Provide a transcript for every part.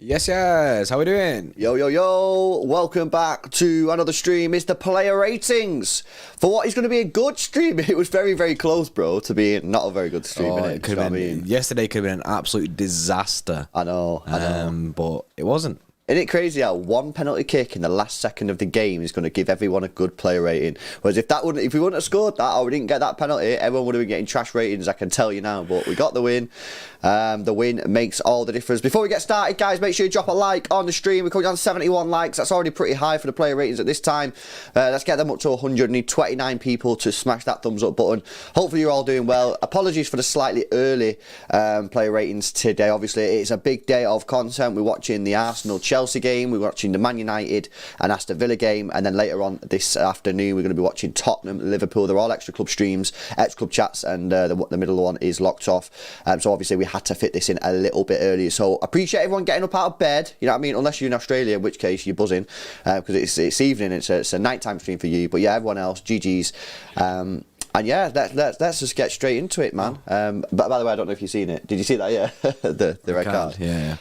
Yes. How we doing? Yo. Welcome back to another stream. It's the player ratings. For what is going to be a good stream, it was very, very close, bro, to being not a very good stream. It could have been, yesterday could have been an absolute disaster. I know. But it wasn't. Isn't it crazy how one penalty kick in the last second of the game is going to give everyone a good player rating? Whereas if we wouldn't have scored that or we didn't get that penalty, everyone would have been getting trash ratings, I can tell you now. But we got the win. The win makes all the difference. Before we get started, guys, make sure you drop a like on the stream. We're coming down to 71 likes. That's already pretty high for the player ratings at this time. Let's get them up to 100. We need 29 people to smash that thumbs up button. Hopefully you're all doing well. Apologies for the slightly early player ratings today. Obviously, it's a big day of content. We're watching the Arsenal-Chelsea game. We're watching the Man United and Aston Villa game. And then later on this afternoon, we're going to be watching Tottenham, Liverpool. They're all Xtra Club streams, Xtra Club chats, and the middle one is locked off. So obviously we had to fit this in a little bit earlier. So appreciate everyone getting up out of bed. You know what I mean? Unless you're in Australia, in which case you're buzzing because it's evening. It's a nighttime stream for you. But yeah, everyone else, GG's. And yeah, let's just get straight into it, man. But by the way, I don't know if you've seen it. Did you see that? Yeah, the red card. Yeah.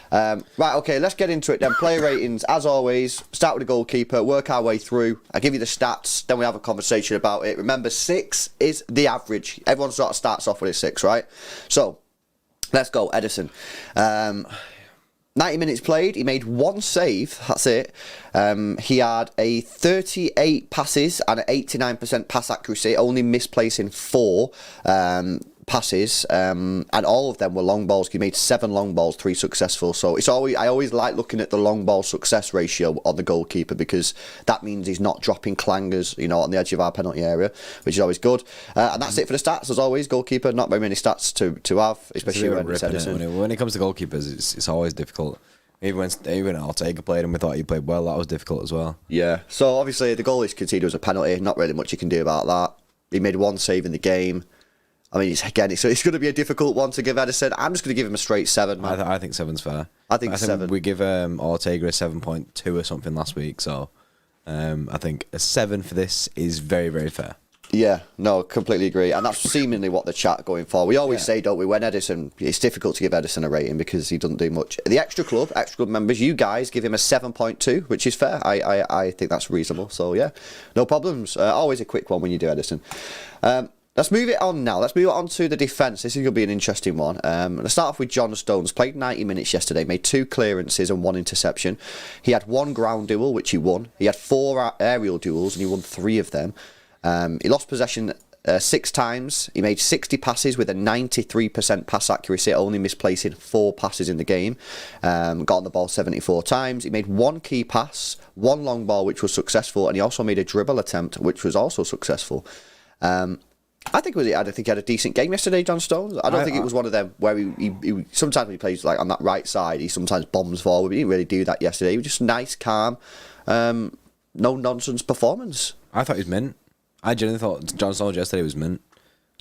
Right, okay, let's get into it then. Player ratings, as always. Start with the goalkeeper, work our way through. I give you the stats, then we have a conversation about it. Remember, 6 is the average. Everyone sort of starts off with a 6, right? So let's go, Ederson. 90 minutes played, he made 1 save, that's it. He had a 38 passes and an 89% pass accuracy, only misplacing 4 passes, and all of them were long balls. He made 7 long balls, 3 successful. So I always like looking at the long ball success ratio on the goalkeeper because that means he's not dropping clangers, on the edge of our penalty area, which is always good. And that's it for the stats, as always. Goalkeeper, not very many stats to have, especially when it's Ederson. When it comes to goalkeepers, it's always difficult. Even when Ortega played and we thought he played well, that was difficult as well. Yeah. So obviously the goal he conceded was a penalty. Not really much you can do about that. He made 1 save in the game. I mean, it's going to be a difficult one to give Ederson. I'm just going to give him a straight 7, man. I think 7's fair. I think 7. We give Ortega a 7.2 or something last week, so I think a 7 for this is very, very fair. Yeah, no, completely agree. And that's seemingly what the chat going for. We always say, don't we, when Ederson, it's difficult to give Ederson a rating because he doesn't do much. The Xtra Club members, you guys give him a 7.2, which is fair. I think that's reasonable. So, yeah, no problems. Always a quick one when you do Ederson. Let's move it on now. Let's move it on to the defence. This is going to be an interesting one. Let's start off with John Stones. Played 90 minutes yesterday, made 2 clearances and 1 interception. He had 1 ground duel, which he won. He had 4 aerial duels, and he won 3 of them. He lost possession 6 times. He made 60 passes with a 93% pass accuracy, only misplacing 4 passes in the game. Got on the ball 74 times. He made 1 key pass, 1 long ball, which was successful, and he also made a dribble attempt, which was also successful. I think he had a decent game yesterday, John Stones. I don't think it was one of them where he sometimes when he plays like on that right side, he sometimes bombs forward. But he didn't really do that yesterday. He was just nice, calm, no nonsense performance. I thought he was mint. I genuinely thought John Stones yesterday was mint.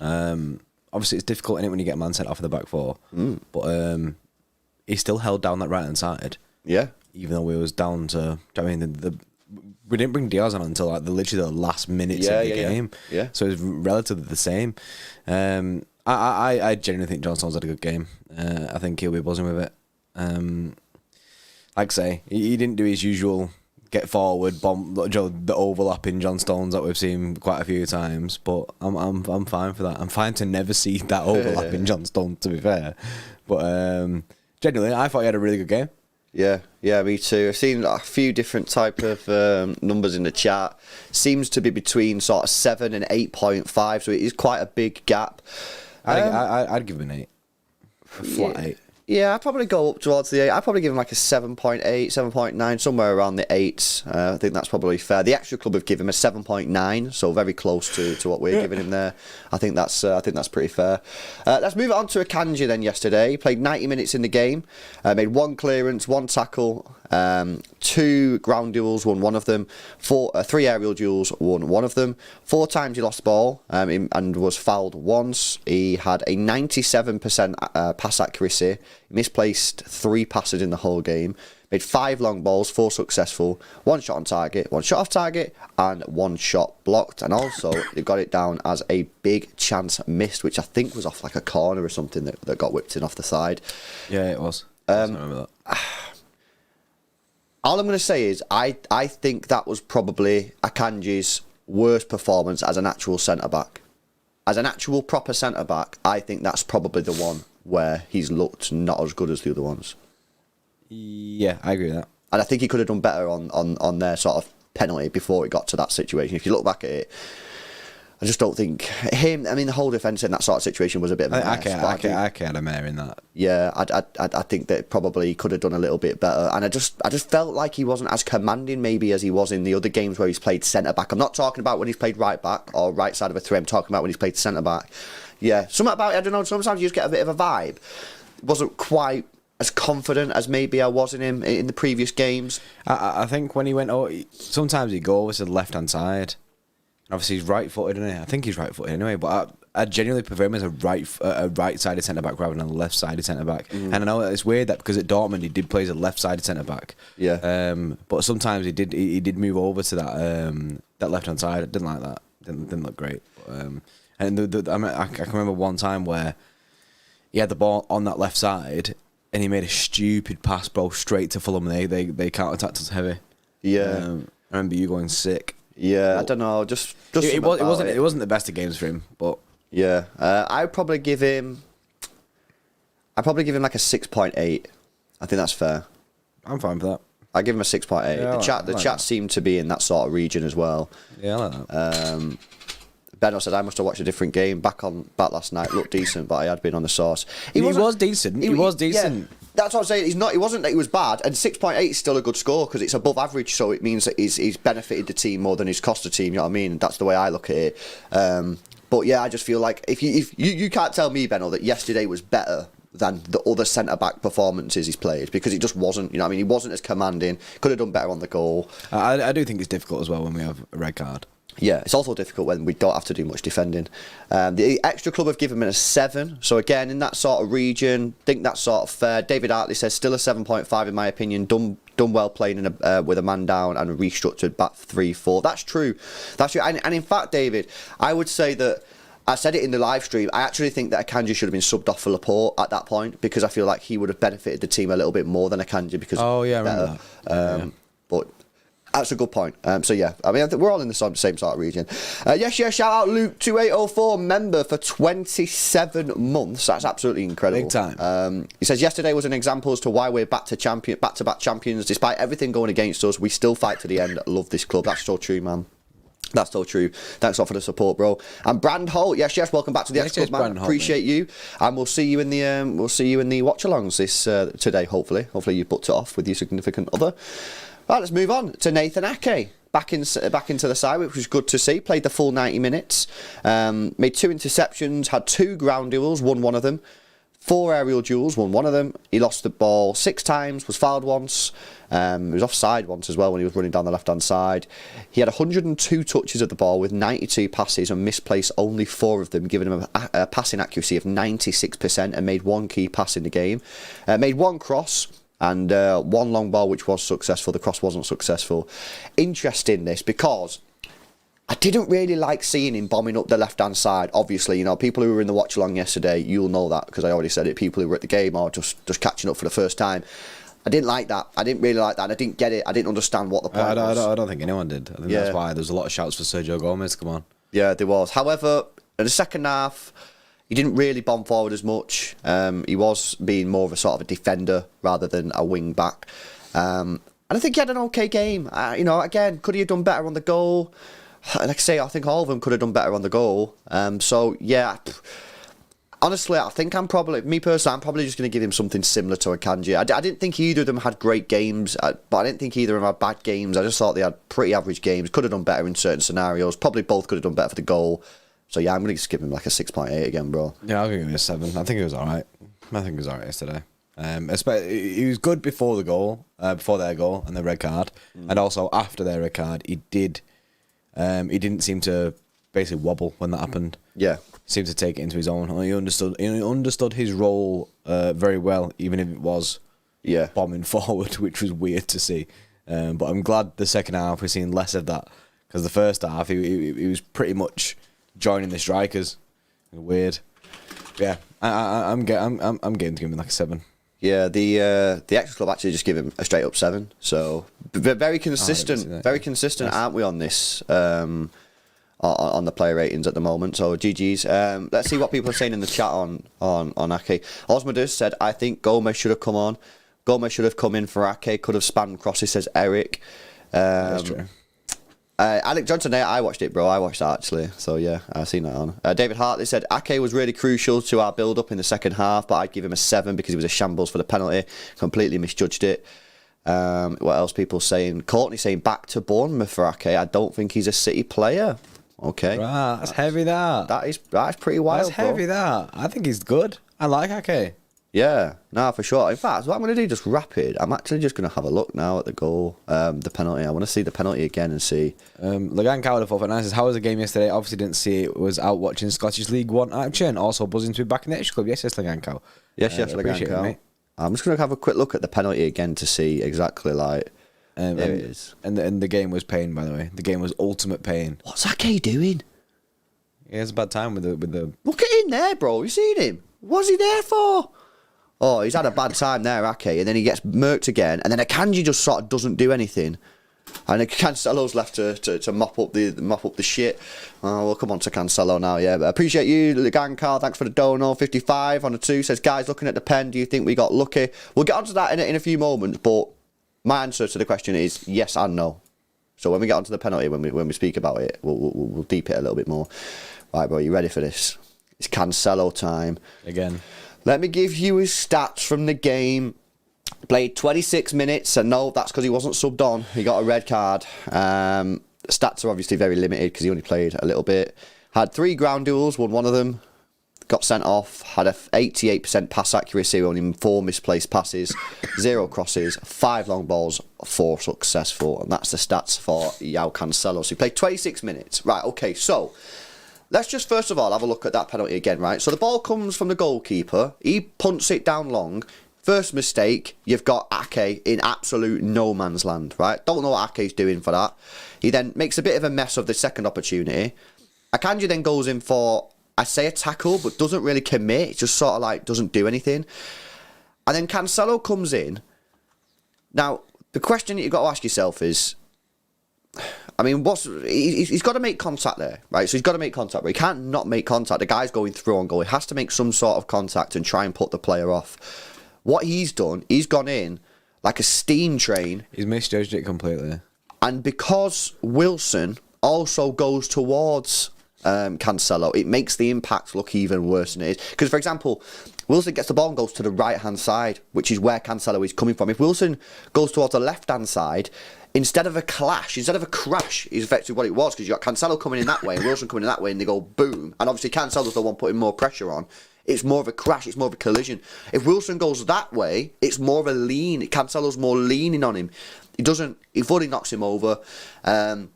Obviously, it's difficult in it when you get a man sent off in the back 4, but he still held down that right hand side. Yeah, even though we was down to. I mean, we didn't bring Diaz on until like literally the last minutes of the game. Yeah. So it was relatively the same. I genuinely think John Stones had a good game. I think he'll be buzzing with it. Like I say, he didn't do his usual get forward, bomb, the overlapping John Stones that we've seen quite a few times. But I'm fine for that. I'm fine to never see that overlapping John Stones, to be fair. But genuinely, I thought he had a really good game. Yeah, me too. I've seen a few different type of numbers in the chat. Seems to be between sort of 7 and 8.5, so it is quite a big gap. I'd give him an 8. A flat 8. Yeah, I'd probably go up towards the 8. I'd probably give him like a 7.8, 7.9, somewhere around the 8s. I think that's probably fair. The Xtra Club have given him a 7.9, so very close to what we're giving him there. I think that's pretty fair. Let's move on to Akanji then yesterday. He played 90 minutes in the game, made 1 clearance, 1 tackle, 2 ground duels, won 1 of them, 3 aerial duels, won 1 of them, 4 times he lost the ball and was fouled once. He had a 97% pass accuracy. He misplaced 3 passes in the whole game. Made 5 long balls, 4 successful, 1 shot on target, 1 shot off target, and 1 shot blocked. And also, they got it down as a big chance missed, which I think was off like a corner or something that got whipped in off the side. Yeah, it was. I remember that. All I'm going to say is I think that was probably Akanji's worst performance as an actual centre-back. As an actual proper centre-back, I think that's probably the one where he's looked not as good as the other ones. Yeah, I agree with that. And I think he could have done better on their sort of penalty before it got to that situation. If you look back at it, I just don't think him. I mean, the whole defence in that sort of situation was a bit of a mess. I can't admire in that. Yeah, I think that probably could have done a little bit better. And I just felt like he wasn't as commanding maybe as he was in the other games where he's played centre back. I'm not talking about when he's played right back or right side of a three. I'm talking about when he's played centre back. Yeah, something about it, I don't know. Sometimes you just get a bit of a vibe. It wasn't quite as confident as maybe I was in him in the previous games. I think when he went, sometimes he'd go over to the left hand side. Obviously, he's right-footed, isn't he? I think he's right-footed anyway, but I genuinely prefer him as a right-sided centre-back rather than a left-sided centre-back. And I know it's weird that because at Dortmund he did play as a left-sided centre-back. Yeah. But sometimes he did move over to that left-hand side. I didn't like that. Didn't look great. But, I can remember one time where he had the ball on that left side and he made a stupid pass, bro, straight to Fulham. They counter-attacked us heavy. Yeah. I remember you going sick. Yeah, I don't know. Just it wasn't the best of games for him, but yeah, I'd probably give him like a 6.8. I think that's fair. I'm fine with that. I give him a 6.8. Yeah, the chat seemed to be in that sort of region as well. Yeah, I like that. Benno said I must have watched a different game back last night. Looked decent, but I had been on the sauce. He was decent. He was decent. Yeah, that's what I'm saying. It wasn't that he was bad, and 6.8 is still a good score because it's above average. So it means that he's benefited the team more than he's cost the team. You know what I mean? That's the way I look at it. But yeah, I just feel like if you can't tell me, Benno, that yesterday was better than the other centre-back performances he's played, because it just wasn't. You know what I mean? He wasn't as commanding. Could have done better on the goal. I do think it's difficult as well when we have a red card. Yeah, it's also difficult when we don't have to do much defending. The Xtra Club have given him a 7. So again, in that sort of region, think that's sort of fair. David Hartley says still a 7.5 in my opinion. Done well playing with a man down and a restructured back 3-4. That's true. That's true. And in fact, David, I would say that I said it in the live stream. I actually think that Akanji should have been subbed off for Laporte at that point, because I feel like he would have benefited the team a little bit more than Akanji. Because I remember that. But that's a good point. So yeah, I mean, I think we're all in the same sort of region. Yes, shout out Luke2804, member for 27 months. That's absolutely incredible. Big time. He says yesterday was an example as to why we're back-to-back champions. Despite everything going against us, we still fight to the end. Love this club. That's so true, man. That's so true. Thanks a lot for the support, bro. And Brand Holt, yes, welcome back to the X Club, man. Appreciate you, and we'll see you in the watch-alongs this today. Hopefully you booked it off with your significant other. Right, let's move on to Nathan Ake. Back into the side, which was good to see. Played the full 90 minutes. Made 2 interceptions, had 2 ground duels, won one of them. 4 aerial duels, won one of them. He lost the ball 6 times, was fouled once. He was offside once as well when he was running down the left-hand side. He had 102 touches of the ball with 92 passes and misplaced only 4 of them, giving him a passing accuracy of 96% and made 1 key pass in the game. Made 1 cross and 1 long ball, which was successful. The cross wasn't successful. Interesting this, because I didn't really like seeing him bombing up the left-hand side. Obviously, you know, people who were in the watch-along yesterday, you'll know that, because I already said it. People who were at the game or just catching up for the first time. I didn't like that. I didn't really like that, and I didn't get it. I didn't understand what the point was. I don't think anyone did. I think that's why there's a lot of shouts for Sergio Gomez. Come on. Yeah, there was. However, in the second half, he didn't really bomb forward as much. He was being more of a sort of a defender rather than a wing back. And I think he had an okay game. You know, again, could he have done better on the goal? Like I say, I think all of them could have done better on the goal. So, yeah. Honestly, I think I'm probably just going to give him something similar to Akanji. I didn't think either of them had great games, but I didn't think either of them had bad games. I just thought they had pretty average games. Could have done better in certain scenarios. Probably both could have done better for the goal. So yeah, I'm going to just give him like a 6.8 again, bro. Yeah, I'll give him a 7. I think he was alright. Yesterday. He was good before the goal, before their goal and the red card, and also after their red card, he didn't seem to basically wobble when that happened. Yeah, seemed to take it into his own. He understood his role very well, even if it was bombing forward, which was weird to see. But I'm glad the second half we're seeing less of that, because the first half he was pretty much joining the strikers. Weird. Yeah, I'm getting to give him like a 7. Yeah, the Xtra Club actually just give him a straight up 7. So very consistent, aren't we on this? On the player ratings at the moment. So GG's. Let's see what people are saying in the chat on Ake. Osmodus said, I think Gomez should have come on. Gomez should have come in for Ake. Could have spanned crosses, says Eric. That's true. Alec Johnson, I watched it, bro. I watched that actually. So yeah, I've seen that on. David Hartley said, Ake was really crucial to our build-up in the second half, but I'd give him a 7 because he was a shambles for the penalty. Completely misjudged it. What else people saying? Courtney saying, back to Bournemouth for Ake. I don't think he's a City player. Okay. Right, that's heavy, that. That's pretty wild, That's heavy, that. I think he's good. I like Ake. Yeah, no, for sure. In fact, what I'm going to do, just rapid, I'm actually just going to have a look now at the goal, the penalty. I want to see the penalty again and see. Lagan Coward of says, how was the game yesterday? Obviously didn't see it. Was out watching Scottish League 1 action. Also buzzing to be back in the Xtra Club. Yes, Lagan Cow. Yes, Lagan Cow. I'm just going to have a quick look at the penalty again to see exactly like... there it is. And the game was pain, by the way. The game was ultimate pain. What's Ake doing? He has a bad time with the... Look at him there, bro. You seen him? What's he there for? Oh, he's had a bad time there, Ake. And then he gets murked again. And then Akanji just sort of doesn't do anything. And Cancelo's left to mop up the shit. We'll come on to Cancelo now, yeah. But I appreciate you, Lagan Carl. Thanks for the dono. 55 on the 2 says, guys, looking at the pen, do you think we got lucky? We'll get onto that in a few moments, but my answer to the question is yes and no. So when we get onto the penalty, when we speak about it, we'll deep it a little bit more. Right, bro, you ready for this? It's Cancelo time. Again. Let me give you his stats from the game. Played 26 minutes, and no, that's because he wasn't subbed on. He got a red card. Stats are obviously very limited because he only played a little bit. Had 3 ground duels, won one of them. Got sent off. Had a 88% pass accuracy, only 4 misplaced passes, 0 crosses, 5 long balls, 4 successful. And that's the stats for João Cancelo. So he played 26 minutes. Right, okay, so... let's just first of all have a look at that penalty again, right? So the ball comes from the goalkeeper. He punts it down long. First mistake, you've got Ake in absolute no man's land, right? Don't know what Ake's doing for that. He then makes a bit of a mess of the second opportunity. Akanji then goes in for, I say a tackle, but doesn't really commit. Just sort of like doesn't do anything. And then Cancelo comes in. Now, the question that you've got to ask yourself is, I mean, he's got to make contact there, right? So he's got to make contact, but he can't not make contact. The guy's going through on goal. He has to make some sort of contact and try and put the player off. What he's done, he's gone in like a steam train. He's misjudged it completely. And because Wilson also goes towards Cancelo, it makes the impact look even worse than it is. Because, for example, Wilson gets the ball and goes to the right-hand side, which is where Cancelo is coming from. If Wilson goes towards the left-hand side, instead of a crash, is effectively what it was, because you got Cancelo coming in that way and Wilson coming in that way, and they go boom. And obviously Cancelo's the one putting more pressure on. It's more of a crash, it's more of a collision. If Wilson goes that way, it's more of a lean. Cancelo's more leaning on him. He fully knocks him over. And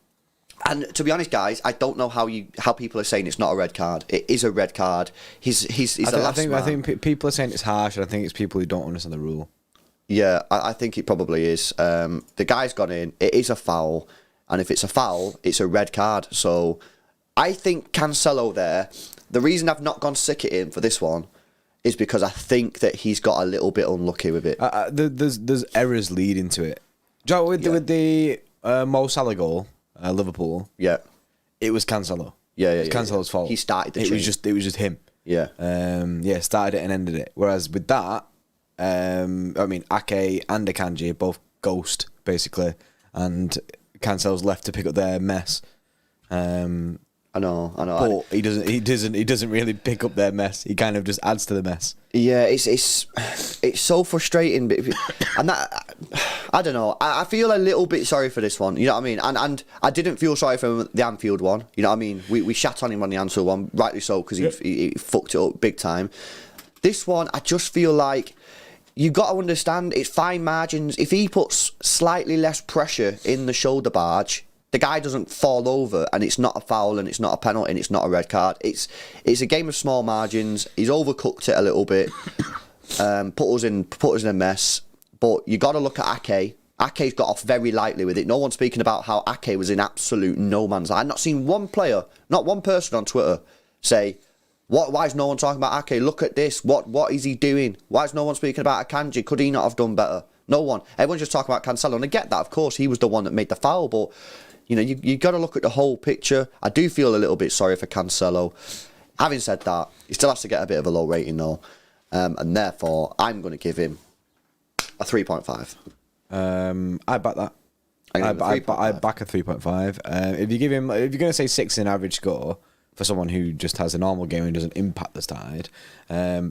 to be honest, guys, I don't know how people are saying it's not a red card. It is a red card. He's the last man. I think people are saying it's harsh, and I think it's people who don't understand the rule. Yeah, I think it probably is. The guy's gone in. It is a foul. And if it's a foul, it's a red card. So I think Cancelo there, the reason I've not gone sick at him for this one is because I think that he's got a little bit unlucky with it. There's errors leading to it. Do you know, with the Mo Salah goal, Liverpool, yeah, it was Cancelo. Yeah, it was Cancelo's fault. He started the chain. It was just him. Yeah. Started it and ended it. Whereas with that, I mean, Ake and Akanji are both ghost, basically, and Cancelo's left to pick up their mess. I know. But he doesn't really pick up their mess. He kind of just adds to the mess. Yeah, it's so frustrating. And that, I don't know. I feel a little bit sorry for this one. You know what I mean? And I didn't feel sorry for the Anfield one. You know what I mean? We shat on him on the Anfield one, rightly so, because he fucked it up big time. This one, I just feel like you got to understand it's fine margins. If he puts slightly less pressure in the shoulder barge, the guy doesn't fall over, and it's not a foul, and it's not a penalty, and it's not a red card. It's a game of small margins. He's overcooked it a little bit, put us in a mess. But you got to look at Ake. Ake's got off very lightly with it. No one's speaking about how Ake was in absolute no man's land. I've not seen one player, not one person on Twitter, say, Why is no one talking about Ake? Look at this. What is he doing? Why is no one speaking about Akanji? Could he not have done better? No one. Everyone's just talking about Cancelo. And I get that, of course. He was the one that made the foul. But, you got to look at the whole picture. I do feel a little bit sorry for Cancelo. Having said that, he still has to get a bit of a low rating, though. And therefore, I'm going to give him a 3.5. I back that. I back a 3.5. If you're going to say 6 in average score for someone who just has a normal game and doesn't impact the side,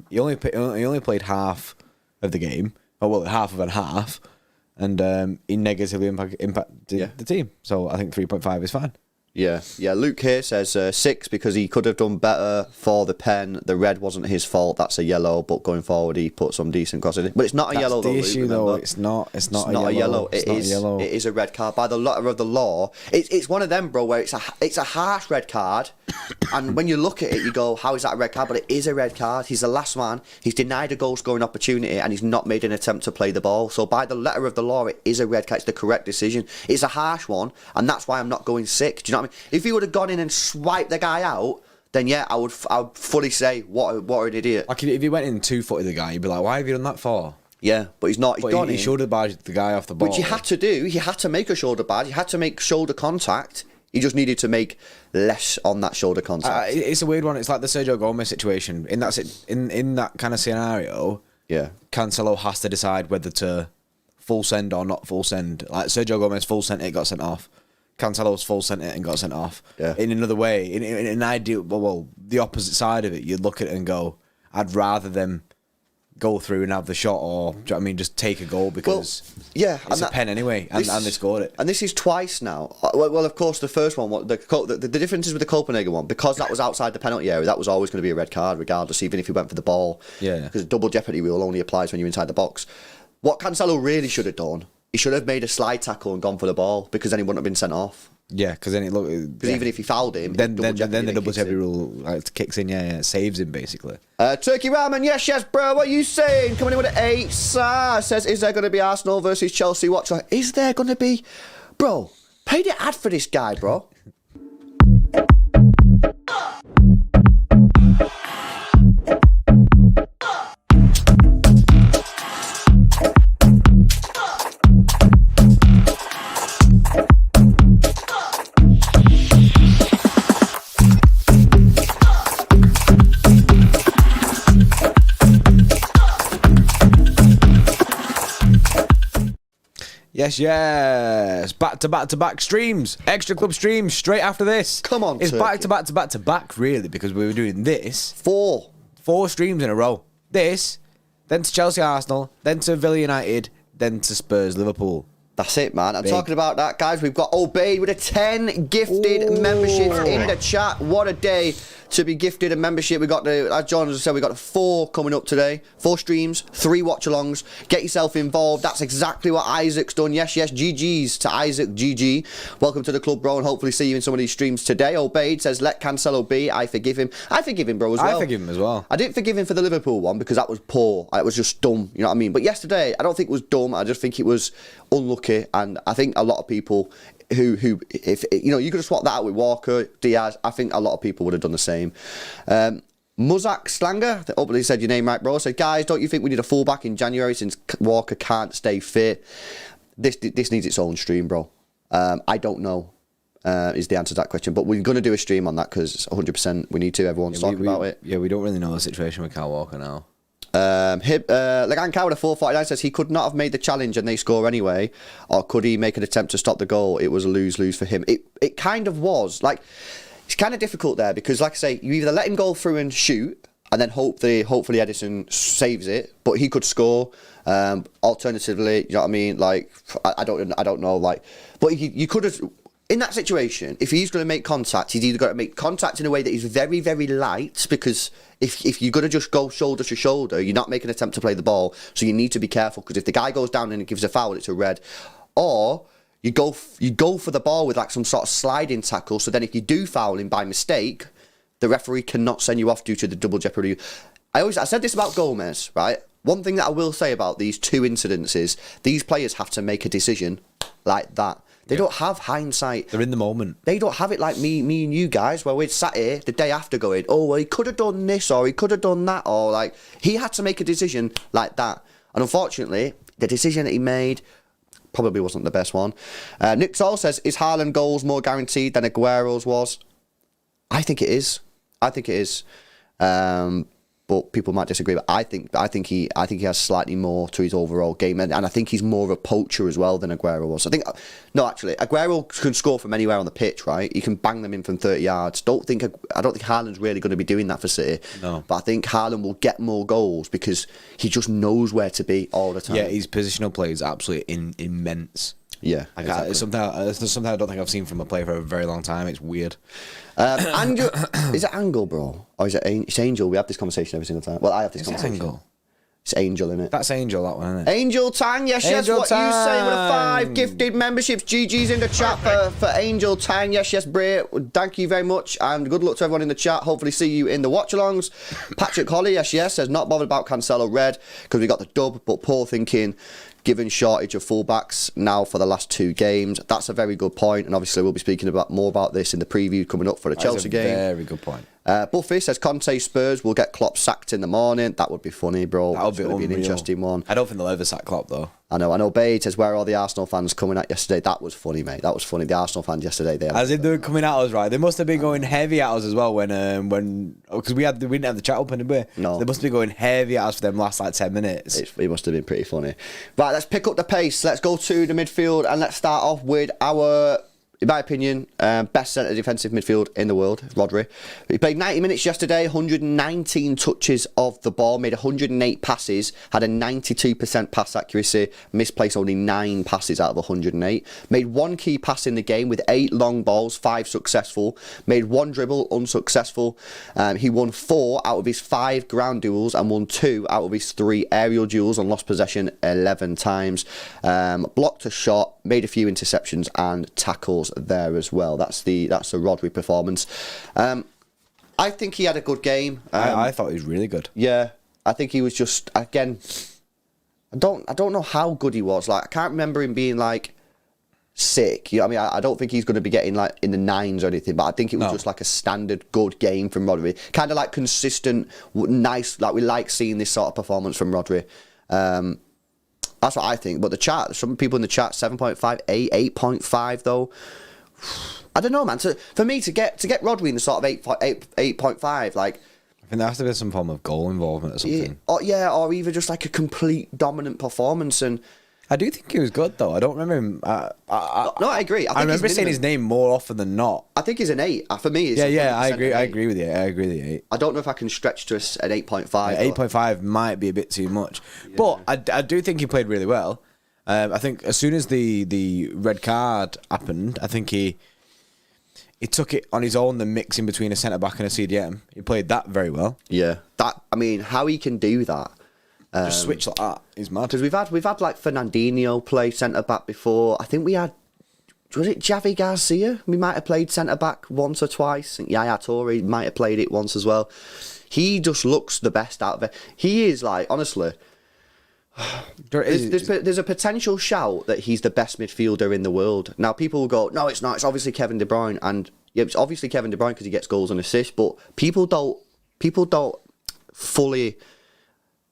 he only played half of the game. Oh, well, half of and half, and he negatively impacted the team. So I think 3.5 is fine. Yeah. Luke here says 6 because he could have done better for the pen. The red wasn't his fault. That's a yellow. But going forward, he put some decent crosses in. But it's not a yellow. That's the issue, though. It's not a yellow. It is a red card by the letter of the law. It's one of them, bro, where it's a harsh red card. And when you look at it, you go, how is that a red card? But it is a red card. He's the last man. He's denied a goal scoring opportunity, and he's not made an attempt to play the ball. So by the letter of the law, it is a red card. It's the correct decision. It's a harsh one, and that's why I'm not going 6. Do you know what I mean? If he would have gone in and swiped the guy out, then yeah, I would fully say what an idiot. Like if he went in 2-footed the guy, you'd be like, why have you done that for? Yeah, but he's not. He shoulder barged the guy off the ball. Which he had to do. He had to make a shoulder barge. He had to make shoulder contact. He just needed to make less on that shoulder contact. It's a weird one. It's like the Sergio Gomez situation. In that kind of scenario, yeah, Cancelo has to decide whether to full send or not full send. Like Sergio Gomez full sent it, got sent off. Cancelo's full sent it and got sent off. Yeah. In another way, in an ideal, well, the opposite side of it, you'd look at it and go, I'd rather them go through and have the shot, or do you know what I mean, just take a goal because it's a pen anyway, and they scored it. And this is twice now. Well, of course, the first one, the difference is with the Copenhagen one, because that was outside the penalty area, that was always going to be a red card, regardless, even if he went for the ball. Yeah. Because the double jeopardy rule only applies when you're inside the box. What Cancelo really should have done, he should have made a slide tackle and gone for the ball, because then he wouldn't have been sent off. Yeah, because then Because even if he fouled him, then the double jeopardy rule kicks in. Yeah, it saves him basically. Turkey Ramen, yes, bro. What are you saying? Coming in with an 8. Says, is there going to be Arsenal versus Chelsea? Watch. Is there going to be, bro? Pay the ad for this guy, bro. Yes. Back to back streams. Extra Club streams straight after this. Come on, it's Turkey. back to back really, because we were doing this 4 streams in a row. This, then to Chelsea Arsenal, then to Villa United, then to Spurs Liverpool. That's it, man. I'm talking about that, guys. We've got Obeyed with a 10 gifted memberships in the chat. What a day to be gifted a membership. We got as John said, we got 4 coming up today. 4 streams, 3 watch-alongs. Get yourself involved. That's exactly what Isaac's done. Yes, GG's to Isaac. GG. Welcome to the club, bro, and hopefully see you in some of these streams today. Obeyed says, let Cancelo be. I forgive him. I forgive him, bro, as well. I forgive him as well. I didn't forgive him for the Liverpool one because that was poor. It was just dumb. You know what I mean? But yesterday, I don't think it was dumb. I just think it was unlucky, and I think a lot of people who if you could have swapped that out with Walker, Diaz, I think a lot of people would have done the same. Muzak Slanger, hopefully said your name right, bro, said, guys, don't you think we need a fullback in January since Walker can't stay fit? This needs its own stream, bro. I don't know is the answer to that question, but we're going to do a stream on that because 100% we need to. Everyone's talking about it. Yeah, we don't really know the situation with Kyle Walker now. Lagan Cow with a 449 says he could not have made the challenge and they score anyway, or could he make an attempt to stop the goal? It was a lose-lose for him. It kind of was. Like, it's kind of difficult there because, like I say, you either let him go through and shoot and then hopefully Edison saves it, but he could score. Alternatively, you know what I mean? Like, I don't know. Like, but you could have. In that situation, if he's going to make contact, he's either got to make contact in a way that is very, very light, because if you're going to just go shoulder to shoulder, you're not making an attempt to play the ball, so you need to be careful, because if the guy goes down and it gives a foul, it's a red. Or you go for the ball with like some sort of sliding tackle, so then if you do foul him by mistake, the referee cannot send you off due to the double jeopardy. I said this about Gomez, right? One thing that I will say about these 2 incidents is these players have to make a decision like that. They don't have hindsight. They're in the moment. They don't have it like me and you guys, where we'd sat here the day after going, oh, well, he could have done this or he could have done that, or like he had to make a decision like that. And unfortunately, the decision that he made probably wasn't the best one. Nick Zoll says, is Haaland goals more guaranteed than Aguero's was? I think it is. But people might disagree. But I think he has slightly more to his overall game, and I think he's more of a poacher as well than Aguero was. Actually, Aguero can score from anywhere on the pitch, right? He can bang them in from 30 yards. I don't think Haaland's really going to be doing that for City. No. But I think Haaland will get more goals because he just knows where to be all the time. Yeah, his positional play is absolutely immense. Yeah, exactly. It's something I don't think I've seen from a player for a very long time. It's weird. Angel, is it Angle, bro? Or is it it's Angel? We have this conversation every single time. Well, I have this conversation. Angle? It's Angel, isn't it? That's Angel, that one, isn't it? Angel Tang, yes, Angel what Tang. you say with the 5 gifted memberships. GG's in the chat for Angel Tang. Yes, Bray. Thank you very much, and good luck to everyone in the chat. Hopefully see you in the watch-alongs. Patrick Holly, yes, says not bothered about Cancelo red because we got the dub, but poor thinking given shortage of fullbacks now for the last 2 games. That's a very good point, and obviously we'll be speaking more about this in the preview coming up for the Chelsea game. Very good point. Buffy says Conte Spurs will get Klopp sacked in the morning. That would be funny, bro. That would be an interesting one. I don't think they'll ever sack Klopp though. I know. Bade says, where are all the Arsenal fans coming at yesterday? That was funny, mate. That was funny. The Arsenal fans yesterday. As if they were coming at us, right? They must have been going heavy at us as well when because we didn't have the chat open, did we? No. They must have been going heavy at us for them last 10 minutes. It must have been pretty funny. Right, let's pick up the pace. Let's go to the midfield and let's start off with our, in my opinion, best centre defensive midfield in the world, Rodri. He played 90 minutes yesterday, 119 touches of the ball, made 108 passes, had a 92% pass accuracy, misplaced only 9 passes out of 108. Made 1 key pass in the game with 8 long balls, 5 successful. Made 1 dribble, unsuccessful. He won 4 out of his 5 ground duels and won 2 out of his 3 aerial duels and lost possession 11 times. Blocked a shot, made a few interceptions and tackles there as well. That's the Rodri performance. I think he had a good game. I thought he was really good. Yeah, I think he was just, again, I don't know how good he was. Like, I can't remember him being like sick. You know what I mean? I don't think he's going to be getting like in the 9s or anything, but I think it was just like a standard good game from Rodri. Kind of like consistent, nice, like we like seeing this sort of performance from Rodri. That's what I think. But the chat, some people in the chat, 7.5, 8, 8.5 though. I don't know, man. For me to get Rodri in the sort of 8.5, like, I think there has to be some form of goal involvement or something. Or either just like a complete dominant performance. And I do think he was good though. I don't remember him. No, I agree. I remember saying his name more often than not. I think he's an 8. For me, it's I agree with you. I agree with the 8. I don't know if I can stretch to an 8.5. 8.5 might be a bit too much, but I do think he played really well. I think as soon as the red card happened, I think he took it on his own, the mix in between a centre back and a CDM. He played that very well. Yeah, how he can do that. Just switch like that is mad. Because we've had like Fernandinho play centre back before. I think we had, was it Javi Garcia? We might have played centre back once or twice. And Yaya Toure might have played it once as well. He just looks the best out of it. He is like, honestly, there's a potential shout that he's the best midfielder in the world. Now people will go, no, it's not. It's obviously Kevin De Bruyne, and yeah, it's obviously Kevin De Bruyne because he gets goals and assists. But people don't fully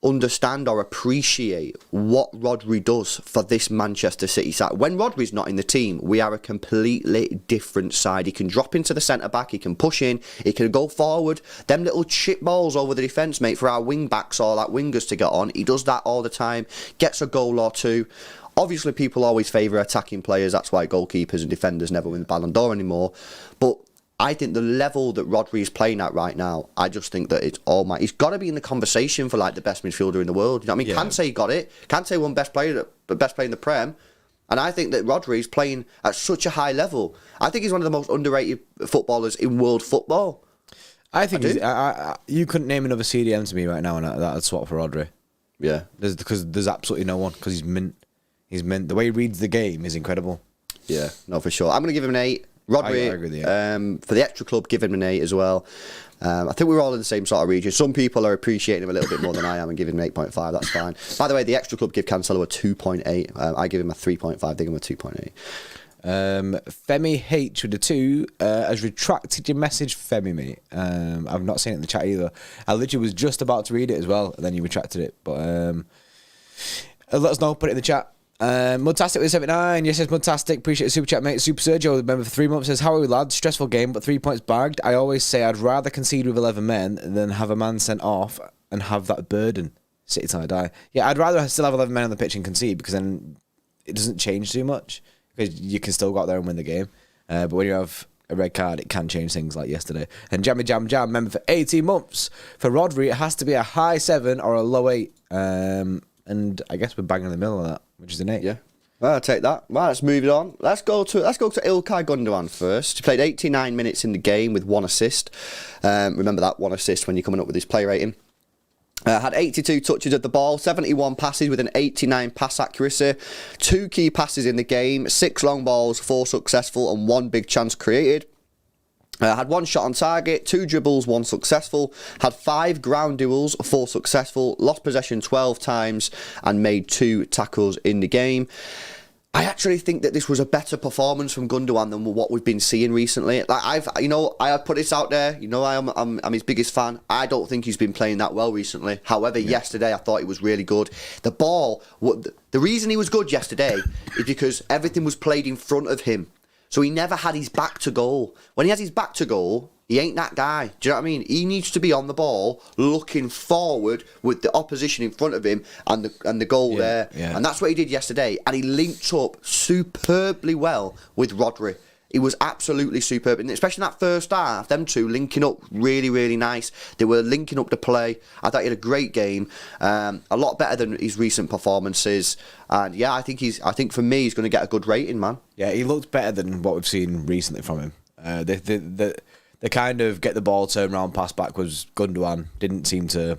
understand or appreciate what Rodri does for this Manchester City side. When Rodri's not in the team, we are a completely different side. He can drop into the centre back, he can push in, he can go forward. Them little chip balls over the defence, mate, for our wing backs or like wingers to get on. He does that all the time, gets a goal or 2. Obviously, people always favour attacking players. That's why goalkeepers and defenders never win the Ballon d'Or anymore. But I think the level that Rodri is playing at right now, I just think that it's all my. He's got to be in the conversation for like the best midfielder in the world. You know what I mean? Yeah. Kante got it. Kante won best player in the Prem, and I think that Rodri is playing at such a high level. I think he's one of the most underrated footballers in world football. I think you couldn't name another CDM to me right now, and that'd swap for Rodri. Yeah, because there's absolutely no one because he's mint. He's mint. The way he reads the game is incredible. Yeah, no, for sure. I'm going to give him an 8. Rodri, I agree with you. For the Xtra Club, give him an 8 as well. I think we're all in the same sort of region. Some people are appreciating him a little bit more than I am and giving him an 8.5. That's fine. By the way, the Xtra Club give Cancelo a 2.8. I give him a 3.5. They give him a 2.8. Femi H with a 2 has retracted your message, Femi, mate. I've not seen it in the chat either. I literally was just about to read it as well, and then you retracted it. But let us know, put it in the chat. Mudtastic with 79. Yes, Mudtastic. Appreciate the super chat, mate. Super Sergio, the member for 3 months, says, how are we, lads? Stressful game, but 3 points bagged. I always say I'd rather concede with 11 men than have a man sent off and have that burden. City till I die. Yeah, I'd rather still have 11 men on the pitch and concede, because then it doesn't change too much, because you can still go out there and win the game. But when you have a red card, it can change things, like yesterday. And Jammy Jam Jam, member for 18 months. For Rodri, it has to be a high 7 or a low 8. And I guess we're banging in the middle of that, which is an 8. Yeah. Well, I'll take that. Right, let's move it on. Let's go to Ilkay Gundogan first. He played 89 minutes in the game with 1 assist. Remember that 1 assist when you're coming up with his play rating. Had 82 touches of the ball, 71 passes with an 89 pass accuracy, 2 key passes in the game, 6 long balls, 4 successful and 1 big chance created. Had 1 shot on target, 2 dribbles, 1 successful. Had 5 ground duels, 4 successful. Lost possession 12 times and made 2 tackles in the game. I actually think that this was a better performance from Gundogan than what we've been seeing recently. Like I have put this out there. I'm his biggest fan. I don't think he's been playing that well recently. However, yesterday I thought he was really good. The ball, the reason he was good yesterday is because everything was played in front of him. So he never had his back to goal. When he has his back to goal, he ain't that guy. Do you know what I mean? He needs to be on the ball, looking forward with the opposition in front of him and the goal there. Yeah. And that's what he did yesterday. And he linked up superbly well with Rodri. He was absolutely superb, and especially in that first half, them two linking up really, really nice. They were linking up the play. I thought he had a great game, a lot better than his recent performances. And yeah, I think for me, he's going to get a good rating, man. Yeah, he looked better than what we've seen recently from him. The kind of get the ball, turn around, pass backwards, Gundogan didn't seem to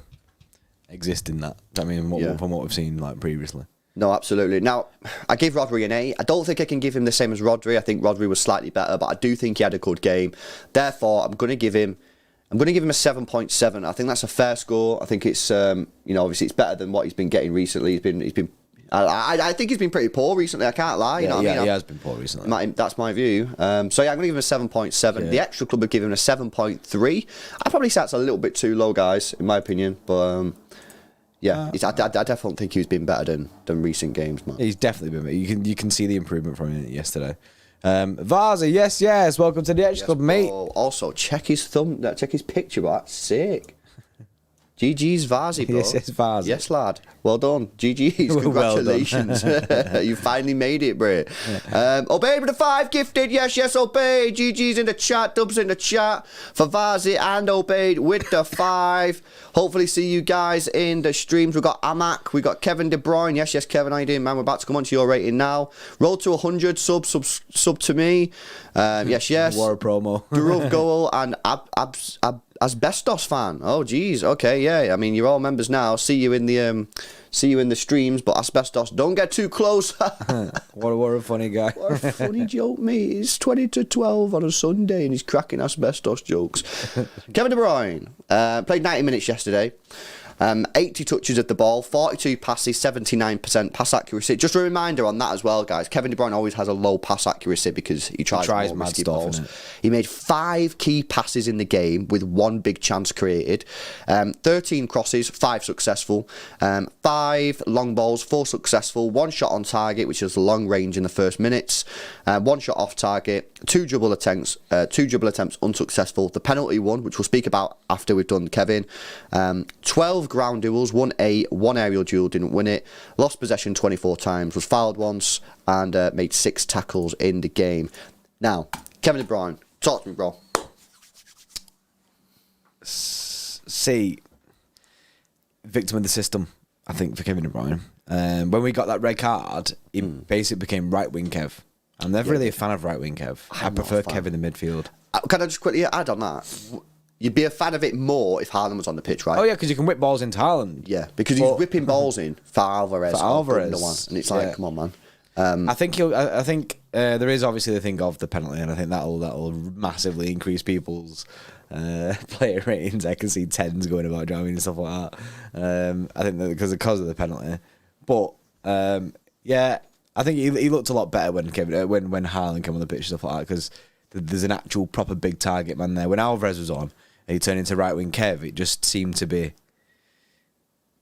exist in that. I mean, from what we've seen like previously. No, absolutely. Now, I gave Rodri an 8. I don't think I can give him the same as Rodri. I think Rodri was slightly better, but I do think he had a good game. Therefore, I'm going to give him a 7.7. I think that's a fair score. I think it's obviously it's better than what he's been getting recently. I think he's been pretty poor recently. I can't lie. He has been poor recently. That's my view. So yeah, I'm going to give him a 7.7. Yeah. The Xtra Club have given him a 7.3. I probably say that's a little bit too low, guys, in my opinion. But yeah, I definitely think he's been better than recent games, man. He's definitely been better. You can see the improvement from him yesterday. Varza, yes. Welcome to the Xtra Club, mate. Also, check his picture, bro. That's sick. GG's Varzi, bro. Yes, Varzi. Yes, lad. Well done. GG's. Congratulations. You finally made it, bro. Yeah. Obey with the 5 gifted. Yes, Obey. GG's in the chat. Dubs in the chat for Varzi and Obeyed with the 5. Hopefully see you guys in the streams. We've got Amak. We've got Kevin De Bruyne. Yes, Kevin. How you doing, man? We're about to come on to your rating now. Roll to 100. Sub to me. Yes. War promo. Durov Goal and Asbestos fan. Oh, geez. Okay, yeah. I mean, you're all members now. See you in the streams. But Asbestos, don't get too close. What a funny guy. What a funny joke, mate. It's 20 to 12 on a Sunday, and he's cracking Asbestos jokes. Kevin De Bruyne played 90 minutes yesterday. 80 touches of the ball, 42 passes, 79% pass accuracy. Just a reminder on that as well, guys. Kevin De Bruyne always has a low pass accuracy because he tries mad stuff. He made 5 key passes in the game with 1 big chance created. 13 crosses, 5 successful. 5 long balls, 4 successful. 1 shot on target, which is long range in the first minutes. 1 shot off target. 2 dribble attempts unsuccessful. The penalty one, which we'll speak about after we've done Kevin. 12 ground duels, 1 aerial duel, didn't win it. Lost possession 24 times, was fouled once, and made 6 tackles in the game. Now, Kevin De Bruyne, talk to me, bro. See, victim of the system, I think, for Kevin De Bruyne. When we got that red card, he basically became right wing Kev. I'm never really a fan of right wing Kev. I prefer Kev in the midfield. Can I just quickly add on that? You'd be a fan of it more if Haaland was on the pitch, right? Oh, yeah, because you can whip balls into Haaland. Yeah, because he's whipping balls in for Alvarez. And it's like, come on, man. I think there is obviously the thing of the penalty, and I think that'll massively increase people's player ratings. I can see 10s going about driving and stuff like that. I think that because of the penalty. But, yeah, I think he looked a lot better when when Haaland came on the pitch and stuff like that, because there's an actual proper big target man there. When Alvarez was on and he turned into right wing Kev, it just seemed to be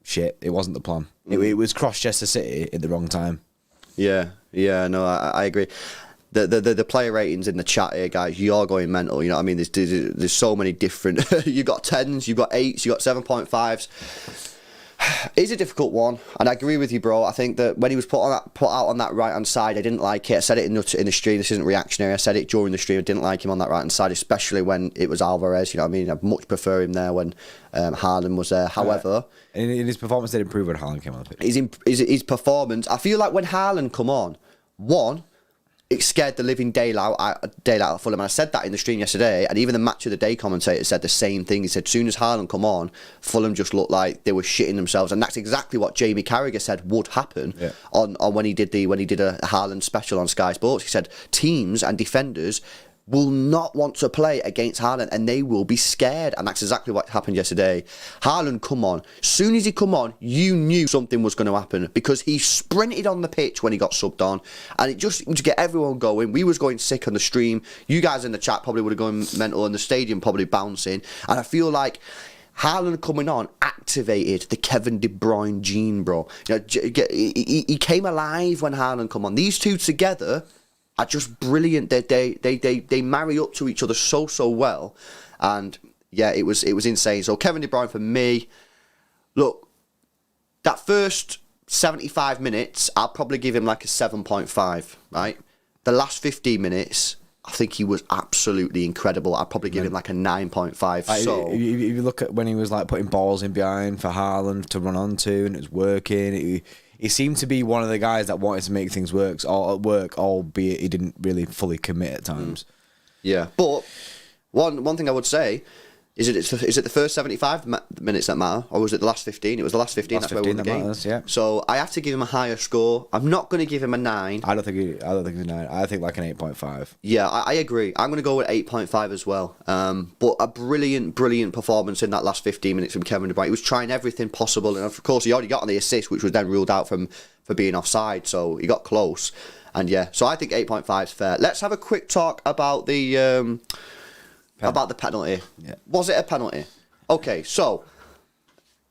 shit. It wasn't the plan. It was cross-Chester City at the wrong time. Yeah, no, I agree. The player ratings in the chat here, guys, you're going mental. You know what I mean? There's so many different. You've got 10s, you've got 8s, you've got 7.5s. It's a difficult one, and I agree with you, bro. I think that when he was put out on that right hand side, I didn't like it. I said it in the stream. This isn't reactionary. I said it during the stream. I didn't like him on that right hand side, especially when it was Alvarez. You know what I mean? I'd much prefer him there when Haaland was there. However, and his performance did improve when Haaland came on the pitch. His performance. I feel like when Haaland come on, it scared the living daylight out of Fulham. And I said that in the stream yesterday, and even the match of the day commentator said the same thing. He said, as soon as Haaland come on, Fulham just looked like they were shitting themselves, and that's exactly what Jamie Carragher said would happen on when he did a Haaland special on Sky Sports. He said teams and defenders will not want to play against Haaland, and they will be scared, and that's exactly what happened yesterday. Haaland come on. As soon as he come on, you knew something was going to happen, because he sprinted on the pitch when he got subbed on, and it just to get everyone going. We was going sick on the stream. You guys in the chat probably would have gone mental, and the stadium probably bouncing, and I feel like Haaland coming on activated the Kevin De Bruyne gene, bro. You know, he came alive when Haaland come on. These two together are just brilliant. They marry up to each other so well, and yeah, it was insane. So Kevin De Bruyne for me. Look, that first 75 minutes, I'll probably give him like a 7.5. Right, the last 15 minutes, I think he was absolutely incredible. I'd probably give him like a 9.5. So if you look at when he was like putting balls in behind for Haaland to run onto, and it was working. He seemed to be one of the guys that wanted to make things work, albeit he didn't really fully commit at times. Yeah, but one thing I would say is it the first 75 minutes that matter, or was it the last 15? It was the last 15. That's where we won the game. Matters, yeah. So I have to give him a higher score. I'm not going to give him a 9. I don't think he's a 9. I think like an 8.5. Yeah, I agree. I'm going to go with 8.5 as well. But a brilliant performance in that last 15 minutes from Kevin De Bruyne. He was trying everything possible, and of course he already got on the assist, which was then ruled out for being offside. So he got close, and yeah. So I think 8.5 is fair. Let's have a quick talk about the penalty. Yeah. Was it a penalty? Okay, so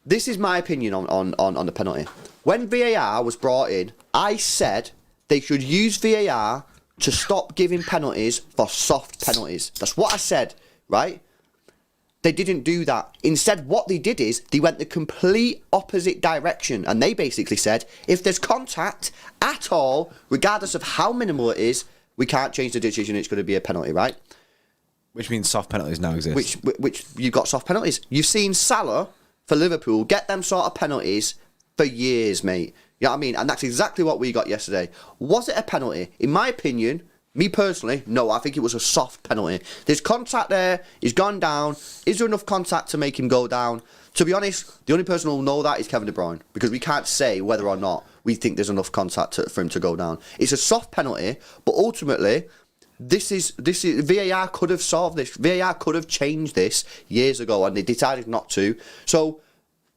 this is my opinion on the penalty. When VAR was brought in, I said they should use VAR to stop giving penalties for soft penalties. That's what I said, right? They didn't do that. Instead, what they did is they went the complete opposite direction, and they basically said, if there's contact at all, regardless of how minimal it is, we can't change the decision. It's going to be a penalty, right? Which means soft penalties now exist. Which you've got soft penalties. You've seen Salah for Liverpool get them sort of penalties for years, mate. You know what I mean? And that's exactly what we got yesterday. Was it a penalty? In my opinion, me personally, no, I think it was a soft penalty. There's contact there. He's gone down. Is there enough contact to make him go down? To be honest, the only person who will know that is Kevin De Bruyne, because we can't say whether or not we think there's enough contact for him to go down. It's a soft penalty, but ultimately, This is VAR could have solved this. VAR could have changed this years ago, and they decided not to. So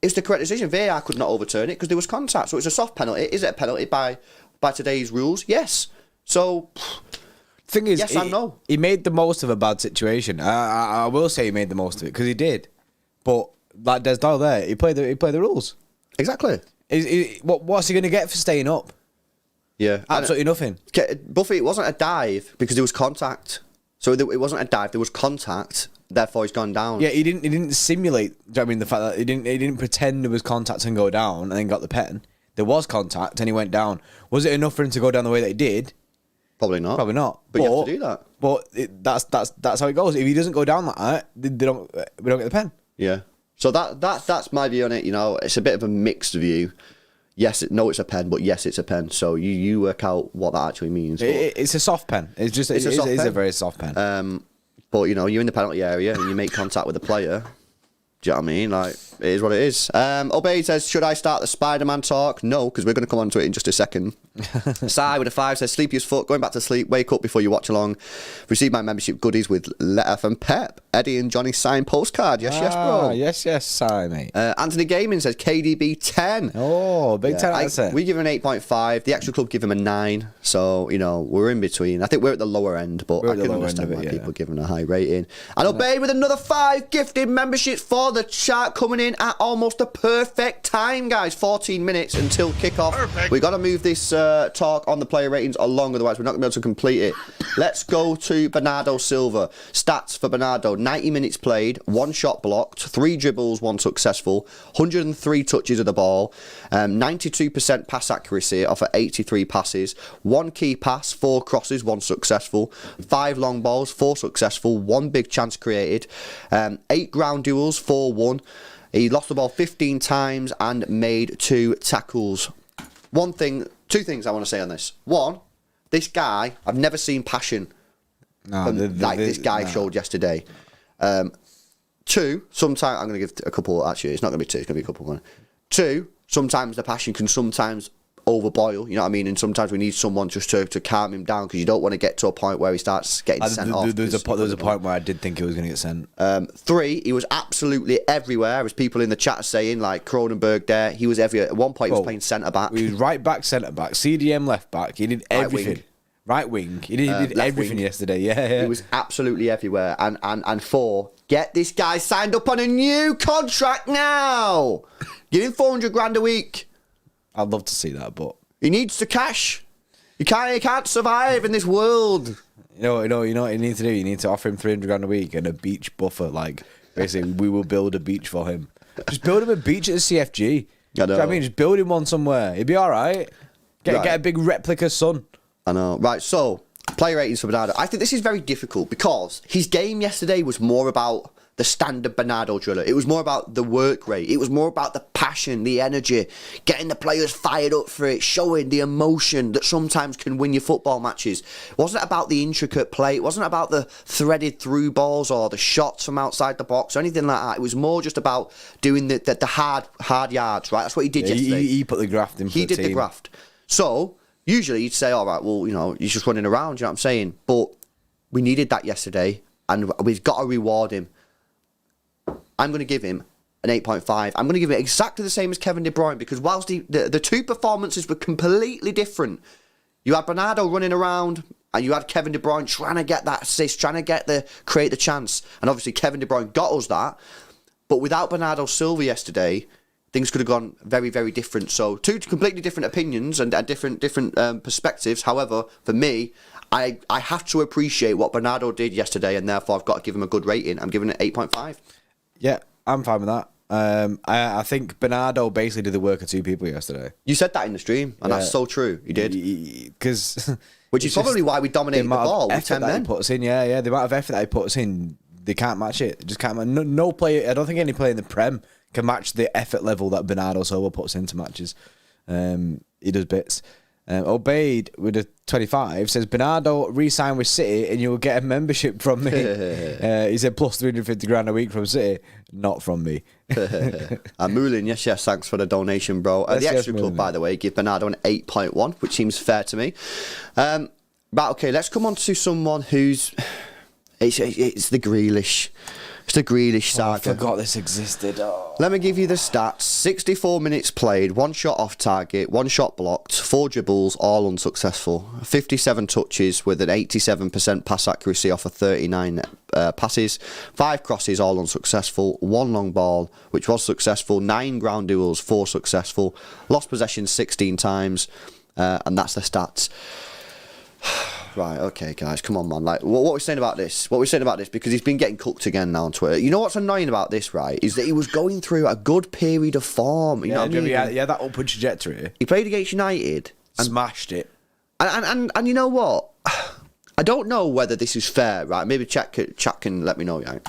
it's the correct decision. VAR could not overturn it because there was contact. So it's a soft penalty. Is it a penalty by today's rules? Yes. So thing is, yes and no. He made the most of a bad situation. I will say he made the most of it because he did. But like Des Doyle there, he played the rules. Exactly. What's he going to get for staying up? Yeah, absolutely nothing. Buffy, it wasn't a dive because there was contact. So it wasn't a dive. There was contact. Therefore, he's gone down. Yeah, he didn't simulate. Do you know what I mean, the fact that he didn't pretend there was contact and go down and then got the pen. There was contact and he went down. Was it enough for him to go down the way that he did? Probably not. Probably not. But you have to do that. But that's how it goes. If he doesn't go down like that, we don't get the pen. Yeah. So that's my view on it. You know, it's a bit of a mixed view. Yes, it's a pen, but yes, it's a pen. So you work out what that actually means. It's a soft pen. It's a very soft pen. But you know, you're in the penalty area and you make contact with the player. Do you know what I mean? Like, it is what it is. Obey says, should I start the Spider-Man talk? No, because we're going to come on to it in just a second. Sai with a 5 says, sleepy as fuck, going back to sleep, wake up before you watch along. Receive my membership goodies with letter from Pep. Eddie and Johnny signed postcard. Yes, bro. Yes, Sai, mate. Anthony Gaming says, KDB 10. Oh, big 10 out of 10. We give him an 8.5. The Xtra Club give him a 9. So, we're in between. I think we're at the lower end, but I can understand why people give him a high rating. And Obeyed with another 5 gifted memberships for the chat, coming in at almost the perfect time, guys. 14 minutes until kickoff. Perfect. We got to move this talk on the player ratings along, otherwise we're not going to be able to complete it. Let's go to Bernardo Silva. Stats for Bernardo: 90 minutes played, 1 shot blocked, 3 dribbles, 1 successful, 103 touches of the ball, 92% pass accuracy off of 83 passes, 1 key pass, 4 crosses, 1 successful, 5 long balls, 4 successful, 1 big chance created, 8 ground duels, 4 won. He lost the ball 15 times and made 2 tackles. 2 things I want to say on this. 1, this guy, I've never seen passion this guy showed yesterday. 2, sometimes, I'm going to give a couple, actually, it's not going to be 2, it's going to be a couple. 2, sometimes the passion can sometimes overboil, you know what I mean? And sometimes we need someone just to calm him down, because you don't want to get to a point where he starts getting sent off. There was a point where I did think he was going to get sent. 3, he was absolutely everywhere, as people in the chat are saying, like Cronenberg there. He was everywhere. At one point, he was playing centre-back. He was right back, centre-back, CDM left-back. He did everything. Right wing. He did everything yesterday, yeah. He was absolutely everywhere. And 4, get this guy signed up on a new contract now. Give him 400 grand a week. I'd love to see that, but he needs the cash. He can't survive in this world. You know what you need to do? You need to offer him 300 grand a week and a beach buffer. Like, basically, we will build a beach for him. Just build him a beach at the CFG. I know. Do you know what I mean? Just build him one somewhere. He'd be all right. Get a big replica son. I know. Right, so, player ratings for Bernardo. I think this is very difficult because his game yesterday was more about the standard Bernardo driller. It was more about the work rate. It was more about the passion, the energy, getting the players fired up for it, showing the emotion that sometimes can win your football matches. It wasn't about the intricate play. It wasn't about the threaded through balls or the shots from outside the box or anything like that. It was more just about doing the hard yards, right? That's what he did yesterday. He put the graft in for He did the graft. So, usually you'd say, all right, well, he's just running around, you know what I'm saying? But we needed that yesterday, and we've got to reward him. I'm going to give him an 8.5. I'm going to give it exactly the same as Kevin De Bruyne, because whilst the 2 performances were completely different, you had Bernardo running around and you had Kevin De Bruyne trying to get that assist, trying to create the chance. And obviously Kevin De Bruyne got us that. But without Bernardo Silva yesterday, things could have gone very, very different. So 2 completely different opinions and different perspectives. However, for me, I have to appreciate what Bernardo did yesterday, and therefore I've got to give him a good rating. I'm giving it 8.5. Yeah, I'm fine with that. I think Bernardo basically did the work of 2 people yesterday. You said that in the stream, and that's so true. You did. Which is probably why we dominated the ball with 10 men. He puts in, the amount of effort that he puts in, they can't match it. They just can't. No player. I don't think any player in the Prem can match the effort level that Bernardo Silva puts into matches. He does bits. Obeyed with a 25 says Bernardo re-sign with City and you will get a membership from me. He said plus 350 grand a week from City, not from me. Moulin, yes, thanks for the donation, bro. The Xtra Club, by the way, give Bernardo an 8.1, which seems fair to me. Right, okay, let's come on to someone who's it's the Grealish. It's the Grealish saga. I forgot this existed. Oh. Let me give you the stats. 64 minutes played, 1 shot off target, 1 shot blocked, 4 dribbles, all unsuccessful. 57 touches with an 87% pass accuracy off of 39 passes. 5 crosses, all unsuccessful. 1 long ball, which was successful. 9 ground duels, 4 successful. Lost possession 16 times. And that's the stats. Right, okay, guys, come on, man. Like, what are we saying about this? Because he's been getting cooked again now on Twitter. You know what's annoying about this, right? Is that he was going through a good period of form. You know what I mean? Yeah, that upward trajectory. He played against United and smashed it. And you know what? I don't know whether this is fair, right? Maybe chat can let me know, right?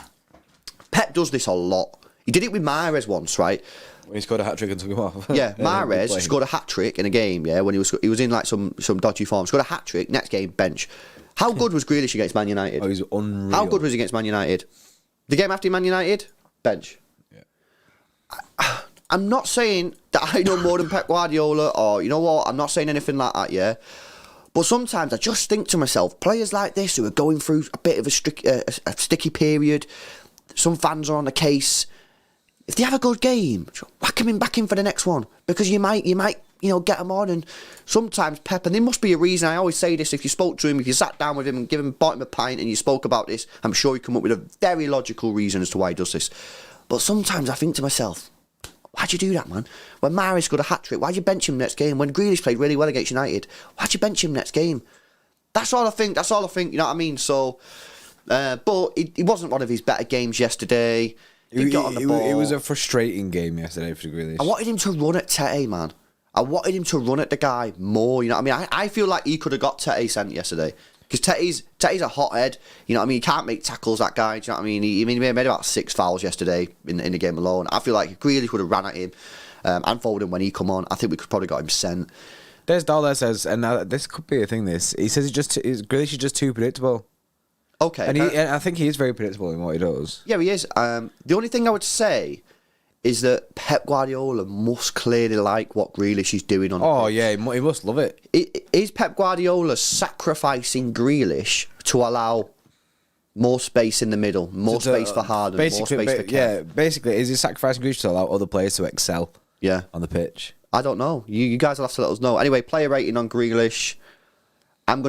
Pep does this a lot. He did it with Mahrez once, right? When he scored a hat-trick and took him off. Yeah, Mahrez scored a hat-trick in a game, yeah, when he was in like some dodgy form. Scored a hat-trick, next game, bench. How good was Grealish against Man United? Oh, he was unreal. How good was he against Man United? The game after Man United, bench. Yeah. I'm not saying that I know more than Pep Guardiola, or you know what, I'm not saying anything like that, yeah. But sometimes I just think to myself, players like this who are going through a bit of a sticky period, some fans are on the case. If they have a good game, whack them back in for the next one, because you might, get them on. And sometimes Pep, and there must be a reason. I always say this: if you spoke to him, if you sat down with him and bought him a pint, and you spoke about this, I'm sure he'd come up with a very logical reason as to why he does this. But sometimes I think to myself, why'd you do that, man? When Mahrez got a hat-trick, why'd you bench him next game? When Grealish played really well against United, why'd you bench him next game? That's all I think, you know what I mean? So, but it wasn't one of his better games yesterday. He got on the ball. It was a frustrating game yesterday for Grealish. I wanted him to run at Tete, man. I wanted him to run at the guy more, you know what I mean? I feel like he could have got Tete sent yesterday. Because Tete's a hothead, you know what I mean? He can't make tackles, that guy, do you know what I mean? He made about 6 fouls yesterday in the game alone. I feel like if Grealish would have ran at him and followed him when he come on, I think we could probably got him sent. There's Dahl that says, and this could be a thing, he says Grealish is just too predictable. Okay. And I think he is very predictable in what he does. Yeah, he is. The only thing I would say is that Pep Guardiola must clearly like what Grealish is doing on the pitch. Yeah, he must love it. Is Pep Guardiola sacrificing Grealish to allow more space in the middle, more space for Haaland, more space for Kev? Yeah, basically, is he sacrificing Grealish to allow other players to excel on the pitch? I don't know. You guys will have to let us know. Anyway, player rating on Grealish, I'm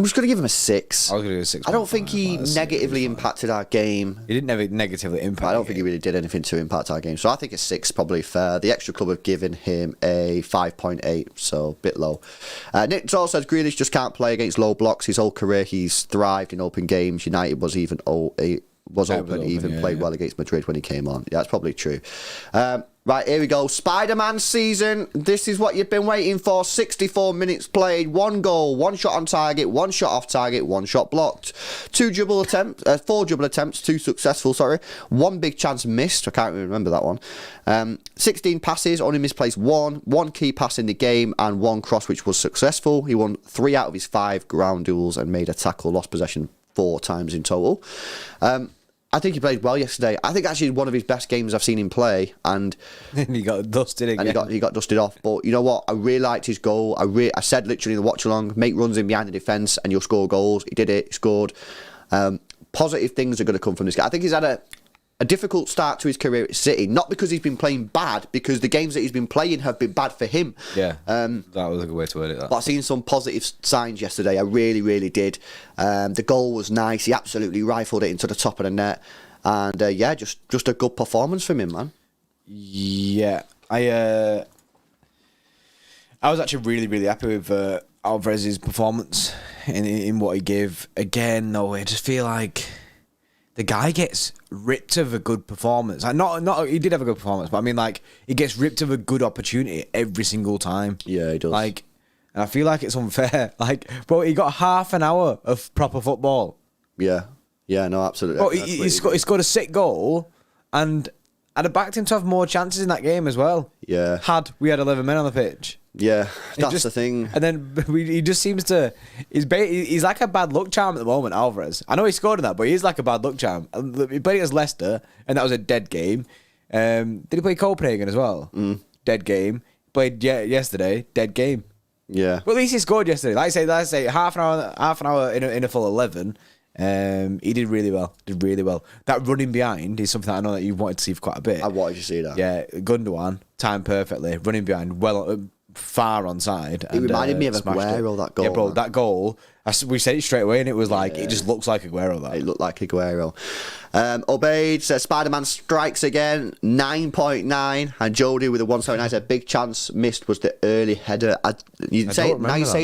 just going to give him a 6. I was going to give him a 6. I don't think he negatively impacted our game. He didn't negatively impact. I don't think he really did anything to impact our game. So I think a 6 probably fair. The Xtra Club have given him a 5.8, so a bit low. Nick Zoll says Grealish just can't play against low blocks. His whole career he's thrived in open games. United was even open. He even played well against Madrid when he came on. Yeah, that's probably true. Right, here we go. Spider-Man season. This is what you've been waiting for. 64 minutes played. 1 goal, 1 shot on target, 1 shot off target, 1 shot blocked. 4 dribble attempts, 2 successful, 1 big chance missed. I can't even remember that one. 16 passes, only misplaced 1. 1 key pass in the game and 1 cross which was successful. He won 3 out of his 5 ground duels and made a tackle, lost possession 4 times in total. I think he played well yesterday. I think actually one of his best games I've seen him play, and he got dusted again. And he got dusted off. But you know what? I really liked his goal. I said literally in the watch along, make runs in behind the defence and you'll score goals. He did it. He scored. Positive things are going to come from this guy. I think he's had a difficult start to his career at City, not because he's been playing bad, because the games that he's been playing have been bad for him. Yeah, that was a good way to word it. But I've seen some positive signs yesterday. I really, really did. The goal was nice. He absolutely rifled it into the top of the net. And just a good performance from him, man. Yeah, I was actually really, really happy with Alvarez's performance in what he gave. Again, though, I just feel like the guy gets ripped of a good performance. Like, not he did have a good performance, but I mean, like, he gets ripped of a good opportunity every single time. Yeah, he does. Like, and I feel like it's unfair. Like, but he got half an hour of proper football. Yeah. Yeah, no, absolutely. But he scored a sick goal, and I'd have backed him to have more chances in that game as well. Yeah. Had we had 11 men on the pitch. Yeah, that's the thing. And then he just seems to... He's like a bad luck charm at the moment, Alvarez. I know he scored in that, but he's like a bad luck charm. He played against Leicester, and that was a dead game. Did he play Copenhagen as well? Dead game. Played yesterday, dead game. Yeah. But at least he scored yesterday. Like I say, half an hour in a full 11. He did really well. That running behind is something that I know that you wanted to see for quite a bit. I wanted to see that. Yeah, Gundogan timed perfectly, running behind, far onside. It reminded me of Aguero, that goal. Yeah, bro, that goal. We said it straight away, and it was like it just looks like Aguero. That it looked like Aguero. Obeyed says Spider-Man strikes again, 9.9, and Jody with a 179 said big chance missed was the early header. You say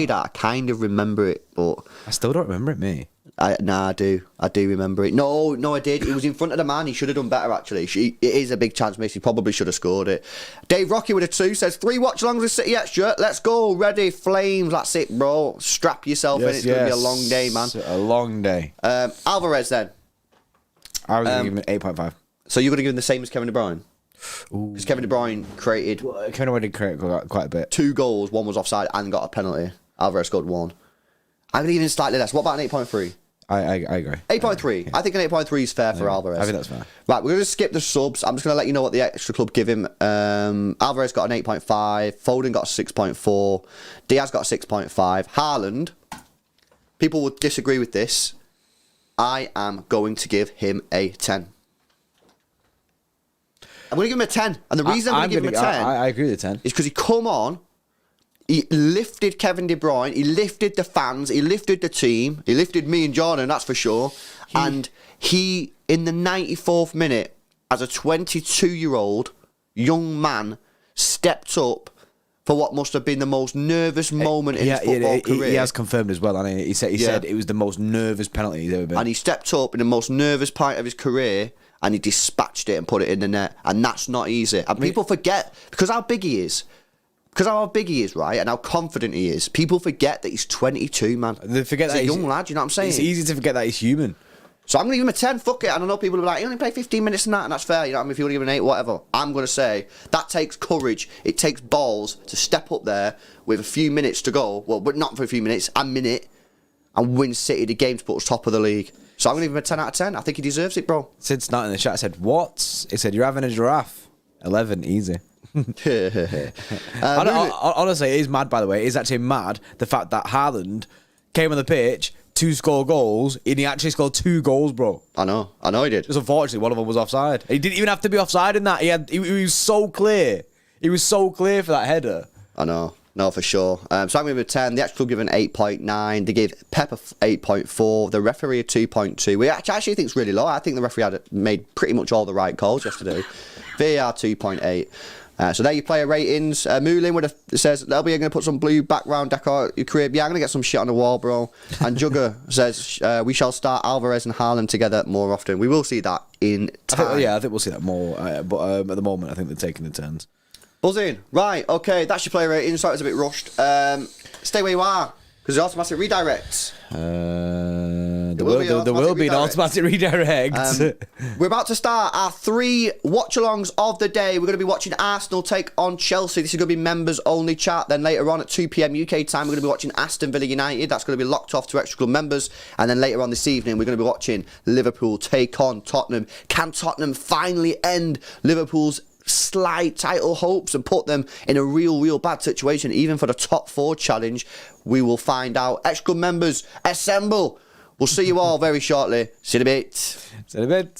that, I kind of remember it, but I still don't remember it, me. I do remember it. No, I did. He was in front of the man. He should have done better, actually. It is a big chance miss. He probably should have scored it. Dave Rocky with a 2 says 3 watch-alongs with City Extra. Let's go. Ready, flames. That's it, bro. Strap yourself in. It's going to be a long day, man. A long day. Alvarez, then. I was going to give him 8.5. So you're going to give him the same as Kevin De Bruyne? Because Kevin De Bruyne created... Kevin De Bruyne did create quite a bit. 2 goals. 1 was offside and got a penalty. Alvarez scored 1. I'm going to give him slightly less. What about an 8.3? I agree. 8.3. I think an 8.3 is fair for Alvarez. I think that's fair. Right, we're going to skip the subs. I'm just going to let you know what the Extra Club give him. Alvarez got an 8.5. Foden got a 6.4. Diaz got a 6.5. Haaland, people would disagree with this. I am going to give him a 10. I'm going to give him a 10. And the reason I'm going to give him a 10... I agree with the 10. Is because he come on, he lifted Kevin De Bruyne, he lifted the fans, he lifted the team, he lifted me and Jordan, that's for sure. And he, in the 94th minute, as a 22-year-old young man, stepped up for what must have been the most nervous moment in his football career. He has confirmed as well, hasn't he? He said it was the most nervous penalty he's ever been. And he stepped up in the most nervous point of his career, and he dispatched it and put it in the net. And that's not easy. And people forget, because how big he is, right, and how confident he is, people forget that he's 22, man. They forget he's a young lad, you know what I'm saying? It's easy to forget that he's human. So I'm going to give him a 10, fuck it. And I know people will be like, he only played 15 minutes in that, and that's fair, you know what I mean? If you want to give him an 8, whatever. I'm going to say, that takes courage, it takes balls to step up there with a few minutes to go, well, but not for a few minutes, a minute, and win City the game to put us top of the league. So I'm going to give him a 10 out of 10. I think he deserves it, bro. Sid's not in the chat. I said, what? He said, you're having a giraffe. 11, easy. Honestly, it is mad, by the way. It is actually mad, the fact that Haaland came on the pitch to score goals, and he actually scored 2 goals, bro. I know he did. Just unfortunately, one of them was offside. He didn't even have to be offside in that. He was so clear. He was so clear for that header. I know. No, for sure. So I'm going to give a 10. The Extra Club give an 8.9. They gave Pep 8.4. The referee a 2.2. We actually think it's really low. I think the referee had made pretty much all the right calls yesterday. VAR 2.8. So there you player ratings. Moulin says, they'll be going to put some blue background decor your crib. Yeah, I'm going to get some shit on the wall, bro. And Jugger says, we shall start Alvarez and Haaland together more often. We will see that in time. I think we'll see that more. But at the moment, I think they're taking the turns. Buzzing. Right, okay, that's your player rating. Sorry, it's a bit rushed. Stay where you are, because the automatic redirects. There will be an automatic redirect. We're about to start our 3 watch-alongs of the day. We're going to be watching Arsenal take on Chelsea. This is going to be members-only chat. Then later on at 2 p.m. UK time, we're going to be watching Aston Villa United. That's going to be locked off to Extra Club members. And then later on this evening, we're going to be watching Liverpool take on Tottenham. Can Tottenham finally end Liverpool's slight title hopes and put them in a real bad situation, even for the top 4 challenge? We will find out. Extra Club members, assemble. We'll see you all very shortly. See you in a bit. See you in a bit.